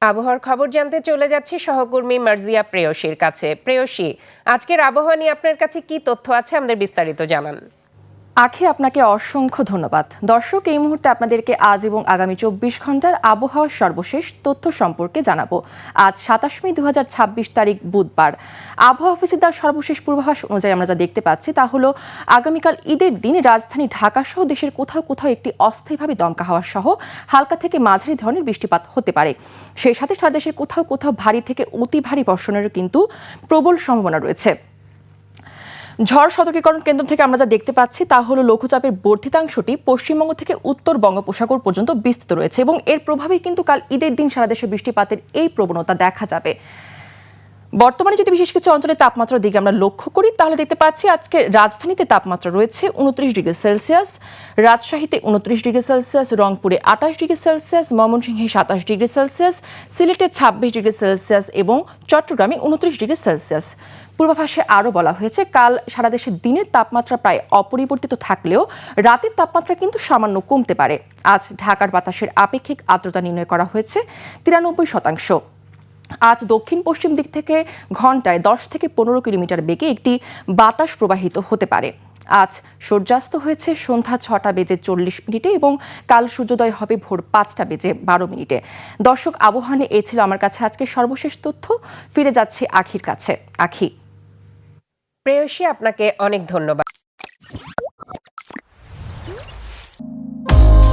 আবহাওয়ার খবর জানতে চলে যাচ্ছি সহকর্মী মার্জিয়া প্রেয়সীর কাছে। প্রেয়সী, আজকের আবহাওয়া নিয়ে আপনার কাছে কি তথ্য আছে, আমাদের বিস্তারিত জানান। আখি, আপনাকে অসংখ্য ধন্যবাদ। দর্শক, এই মুহূর্তে আপনাদেরকে আজ এবং আগামী 24 ঘন্টার আবহাওয়ার সর্বশেষ তথ্য সম্পর্কে জানাবো। আজ 27 মে 2026 তারিখ বুধবার। আবহাওয়া অফিসের দেওয়া সর্বশেষ পূর্বাভাস অনুযায়ী আমরা যা দেখতে পাচ্ছি তা হলো আগামীকাল ঈদের দিন রাজধানী ঢাকা সহ দেশের কোথাও কোথাও একটি অস্থায়ীভাবে দমকা হাওয়া সহ হালকা থেকে মাঝারি ধরনের বৃষ্টিপাত হতে পারে। সেই সাথে সারা দেশের কোথাও কোথাও ভারী থেকে অতি ভারী বর্ষণেরও কিন্তু প্রবল সম্ভাবনা রয়েছে। ঝড় সতর্কীকরণ কেন্দ্র থেকে আমরা যা দেখতে পাচ্ছি তা হলো লঘুচাপের বর্ধিতাংশটি পশ্চিমবঙ্গ থেকে উত্তর বঙ্গোপসাগর পর্যন্ত বিস্তৃত রয়েছে এবং এর প্রভাবেই কিন্তু কাল ঈদের দিন সারা দেশে বৃষ্টিপাতের এই প্রবণতা দেখা যাবে। বর্তমানে যদি বিশেষ কিছু অঞ্চলে তাপমাত্রার দিকে আমরা লক্ষ্য করি তাহলে দেখতে পাচ্ছি আজকে রাজধানীতে তাপমাত্রা রয়েছে 29 ডিগ্রি সেলসিয়াস, রাজশাহীতে 29 ডিগ্রি সেলসিয়াস, রংপুরে 28 ডিগ্রি সেলসিয়াস, ময়মনসিংহে 27 ডিগ্রি সেলসিয়াস, সিলেটে 26 ডিগ্রি সেলসিয়াস এবং চট্টগ্রামে 29 ডিগ্রি সেলসিয়াস। পূর্বাভাসে আরও বলা হয়েছে কাল সারা দেশে দিনের তাপমাত্রা প্রায় অপরিবর্তিত থাকলেও রাতের তাপমাত্রা কিন্তু সামান্য কমতে পারে। আজ ঢাকার বাতাসের আপেক্ষিক আর্দ্রতা নির্ণয় করা হয়েছে 93%। আজ দক্ষিণ পশ্চিম দিক থেকে ঘন্টায় 10 থেকে 15 কিলোমিটার বেগে একটি বাতাস প্রবাহিত হতে পারে। আজ সূর্যাস্ত হয়েছে সন্ধ্যা 6টা বেজে 40 মিনিটে এবং কাল সূর্যোদয় হবে ভোর 5টা বেজে 12 মিনিটে। দর্শক, আবহাওয়া নিয়ে এই ছিল আমার কাছে আজকে সর্বশেষ তথ্য। ফিরে যাচ্ছি আখির কাছে। আখি। প্রেয়সী, আপনাকে অনেক ধন্যবাদ।